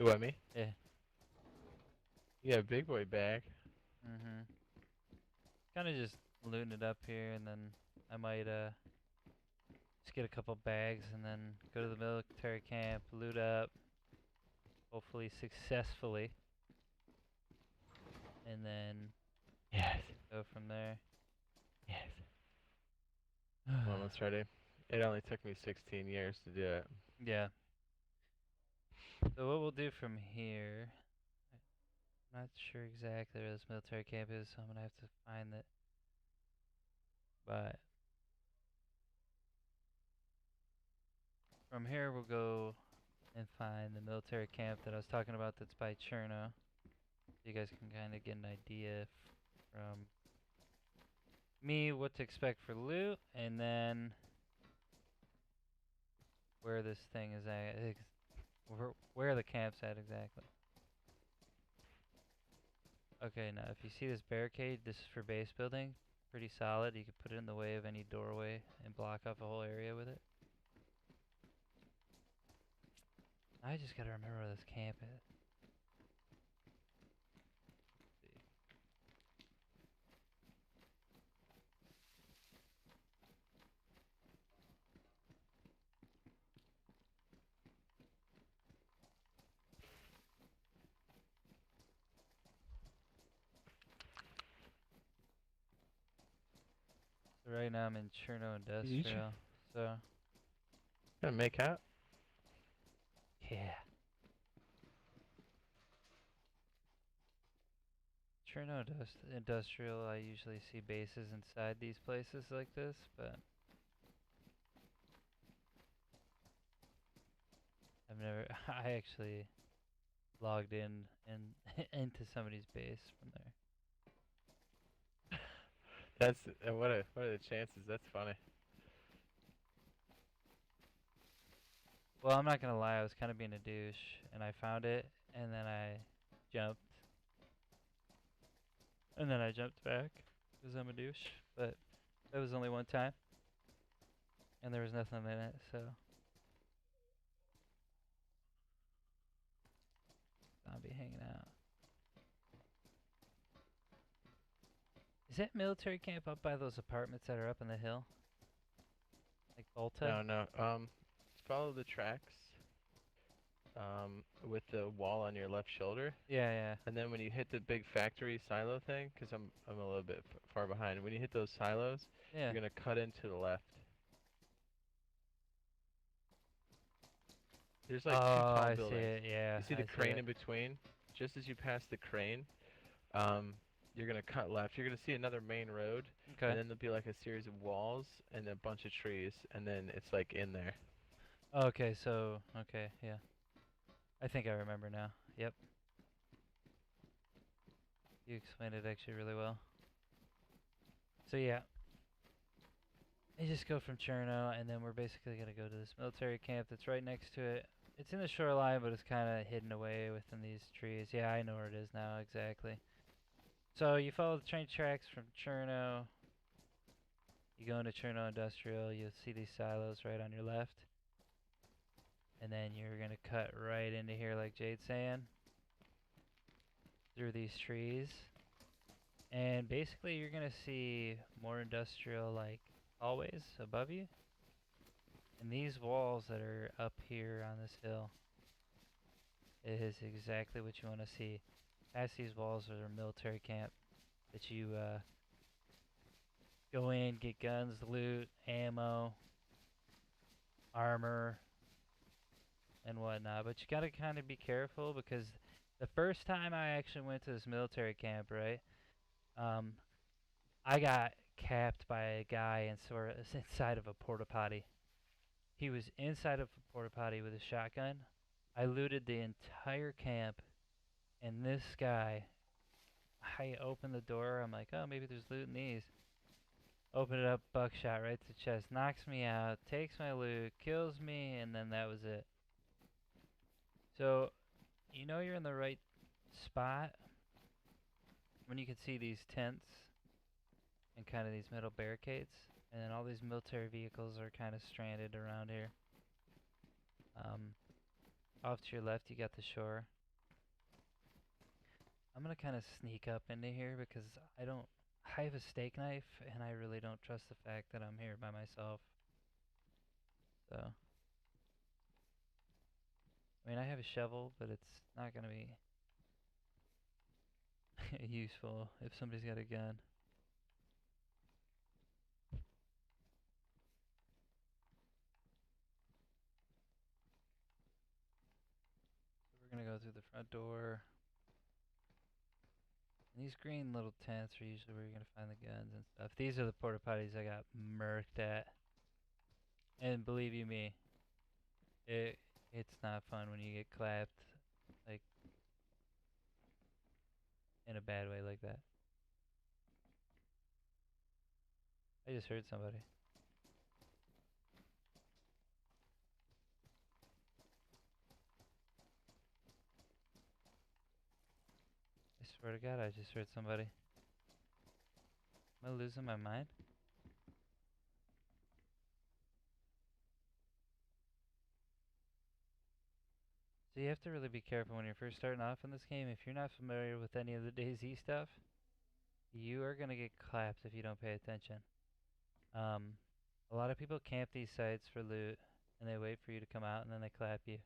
Who, I me? Yeah. You got a big boy bag. Mm-hmm. Kind of just looting it up here, and then I might just get a couple bags, and then go to the military camp, loot up, hopefully successfully, and then Yes. go from there. Yes. I'm almost ready. It only took me 16 years to do it. Yeah. So what we'll do from here, I'm not sure exactly where this military camp is, so I'm gonna have to find it. But from here we'll go and find the military camp that I was talking about that's by Cherno. You guys can kind of get an idea from me what to expect for loot, and then where this thing is at, where the camp's at exactly. Okay, now if you see this barricade, this is for base building. Pretty solid. You could put it in the way of any doorway and block off a whole area with it. I just gotta remember where this camp is. Let's see. So right now I'm in Cherno You tr- Industrial. So Gonna make out? yeah. Cherno Industrial, I usually see bases inside these places like this, but I've never, I actually logged in and into somebody's base from there. That's what are the chances? That's funny. Well, I'm not gonna lie, I was kind of being a douche, and I found it, and then I jumped, and then I jumped back, because I'm a douche, but that was only one time, and there was nothing in it, so I'll be hanging out. Is that military camp up by those apartments that are up on the hill? Like Volta? No, no. Follow the tracks. With the wall on your left shoulder, Yeah, yeah. and then when you hit the big factory silo thing, because I'm a little bit far behind. When you hit those silos, you're Yeah. gonna cut into the left. There's like two Oh, tall I see buildings. it, You yeah, see the I see crane it. in between? Just as you pass the crane, um, you're gonna cut left. You're gonna see another main road, and Okay. then there'll be like a series of walls and a bunch of trees, and then it's like in there. Okay, so, okay, yeah. I think I remember now. Yep. You explained it actually really well. So yeah, you just go from Cherno, and then we're basically gonna go to this military camp that's right next to it. It's in the shoreline, but it's kind of hidden away within these trees. Yeah, I know where it is now, exactly. So you follow the train tracks from Cherno, you go into Cherno Industrial, you'll see these silos right on your left. And then you're gonna cut right into here like Jade's saying, through these trees. And basically you're gonna see more industrial like hallways above you. And these walls that are up here on this hill is exactly what you want to see. Past these walls are a military camp that you go in, get guns, loot, ammo, armor, and whatnot. But you gotta kind of be careful because the first time I actually went to this military camp, right, um, I got capped by a guy inside of a porta potty. He was inside of a porta potty with a shotgun. I looted the entire camp, and this guy, I opened the door. I'm like, oh, maybe there's loot in these. Open it up, buckshot right to the chest, knocks me out, takes my loot, kills me, and then that was it. So, you know you're in the right spot when you can see these tents and kind of these metal barricades, and then all these military vehicles are kind of stranded around here. Um, Off to your left, you got the shore. I'm gonna kind of sneak up into here because I don't. I have a steak knife, and I really don't trust the fact that I'm here by myself. So, I mean, I have a shovel, but it's not gonna be useful if somebody's got a gun. So we're gonna go through the front door. And these green little tents are usually where you're gonna find the guns and stuff. These are the porta potties I got murked at. And believe you me, it it's not fun when you get clapped like in a bad way like that. I just heard somebody. I swear to God, I just heard somebody. Am I losing my mind? So you have to really be careful when you're first starting off in this game. If you're not familiar with any of the DayZ stuff, you are gonna get clapped if you don't pay attention. Um, a lot of people camp these sites for loot, and they wait for you to come out, and then they clap you.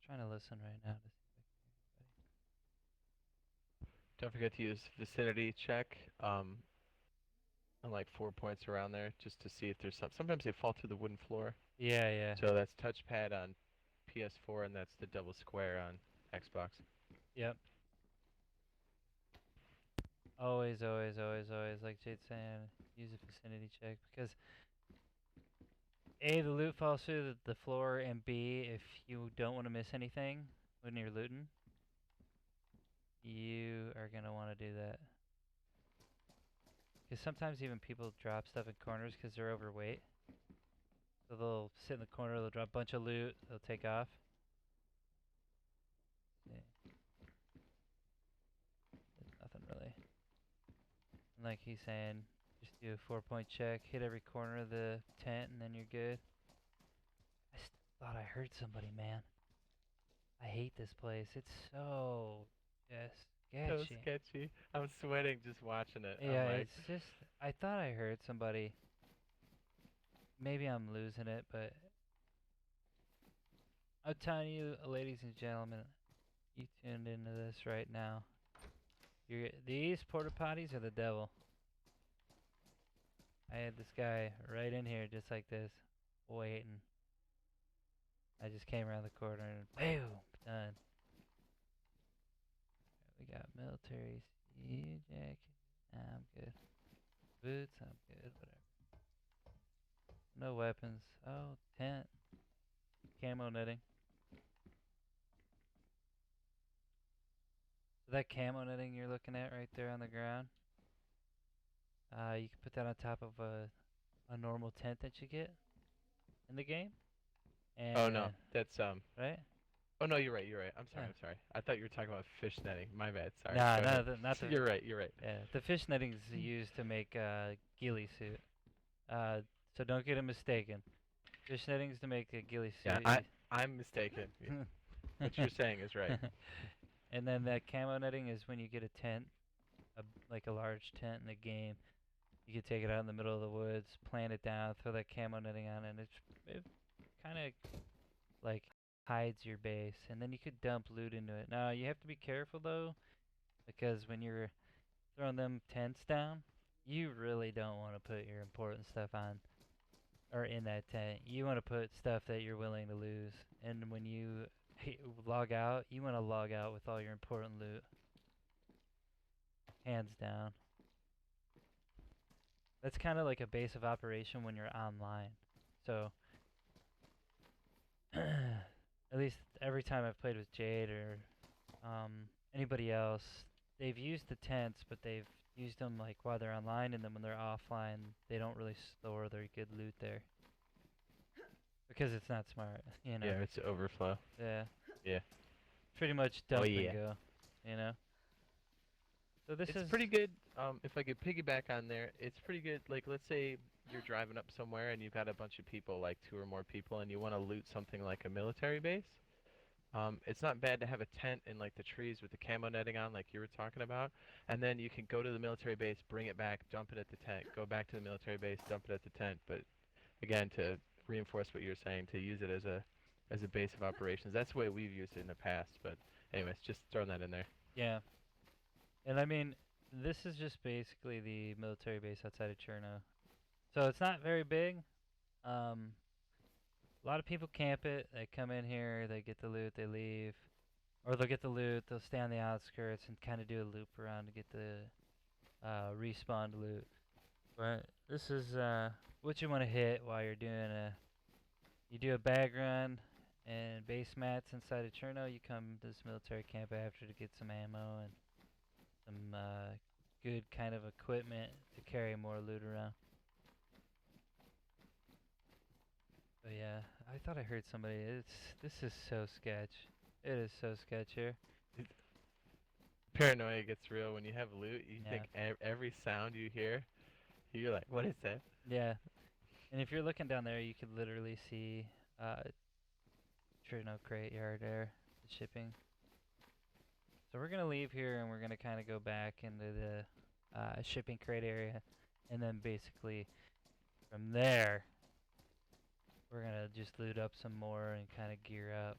Trying to listen right now to see if Don't forget to use vicinity check. And like 4 points around there, just to see if there's some. Sometimes they fall through the wooden floor. Yeah, yeah. So that's touchpad on PS4, and that's the double square on Xbox. Yep. Always, always, always, always, like Jade's saying, use a vicinity check because A, the loot falls through the floor, and B, if you don't want to miss anything when you're looting, you are going to want to do that. Because sometimes even people drop stuff in corners because they're overweight. So they'll sit in the corner, they'll drop a bunch of loot, they'll take off. Yeah. It's nothing really. And like he's saying, just do a 4-point check, hit every corner of the tent, and then you're good. I thought I heard somebody, man. I hate this place. It's so just So sketchy. sketchy. I'm sweating just watching it. Yeah, I'm like, it's just. I thought I heard somebody. Maybe I'm losing it, but I'm telling you, ladies and gentlemen, you tuned into this right now. These porta potties are the devil. I had this guy right in here, just like this, waiting. I just came around the corner and boom, done. We got military sea jacket. Nah, I'm good. Boots, I'm good. Whatever. No weapons. Oh, tent. Camo netting. So that camo netting you're looking at right there on the ground, you can put that on top of a normal tent that you get in the game. oh no, And, that's right? Oh no, you're right. You're right. I'm sorry. Yeah. I'm sorry. I thought you were talking about fish netting. My bad. Sorry. Nah, Go ahead. not the. You're right. You're right. Yeah, the fish netting is used to make ghillie suit. So don't get it mistaken. Fish netting is to make a ghillie Yeah, suit. I'm mistaken. What you're saying is right. And then that camo netting is when you get a tent, like a large tent in the game. You can take it out in the middle of the woods, plant it down, throw that camo netting on, and it kind of like hides your base. And then you could dump loot into it. Now you have to be careful though, because when you're throwing them tents down, you really don't want to put your important stuff on or in that tent. You want to put stuff that you're willing to lose. And when you log out, you want to log out with all your important loot. Hands down. That's kind of like a base of operation when you're online. So, at least every time I've played with Jade or anybody else, they've used the tents, but they've used them like while they're online, and then when they're offline, they don't really store their good loot there because it's not smart, you know. Yeah, it's overflow. Yeah. Yeah. Pretty much Oh dump yeah. and go, you know. So this It's is pretty good. If I could piggyback on there, it's pretty good. Like, let's say you're driving up somewhere and you've got a bunch of people, like two or more people, and you want to loot something like a military base. It's not bad to have a tent in like the trees with the camo netting on, like you were talking about, and then you can go to the military base, bring it back, dump it at the tent, go back to the military base, dump it at the tent. But again, to reinforce what you're saying, to use it as a base of operations. That's the way we've used it in the past. But anyways, just throwing that in there. yeah, and I mean this is just basically the military base outside of Cherno. So it's not very big. Um, a lot of people camp it. They come in here, they get the loot, they leave, or they'll get the loot, they'll stay on the outskirts and kind of do a loop around to get the respawn loot. But this is what you want to hit while you're doing you do a bag run and base mats inside of Cherno. You come to this military camp after to get some ammo and some good kind of equipment to carry more loot around. But yeah, I thought I heard somebody. This is so sketch. It is so sketch here. Paranoia gets real when you have loot. You Yeah. think every sound you hear, you're like, what is that? Yeah. And if you're looking down there, you could literally see Trino crate yard there, the shipping. So we're gonna leave here and we're gonna kind of go back into the shipping crate area, and then basically from there we're gonna just loot up some more and kind of gear up.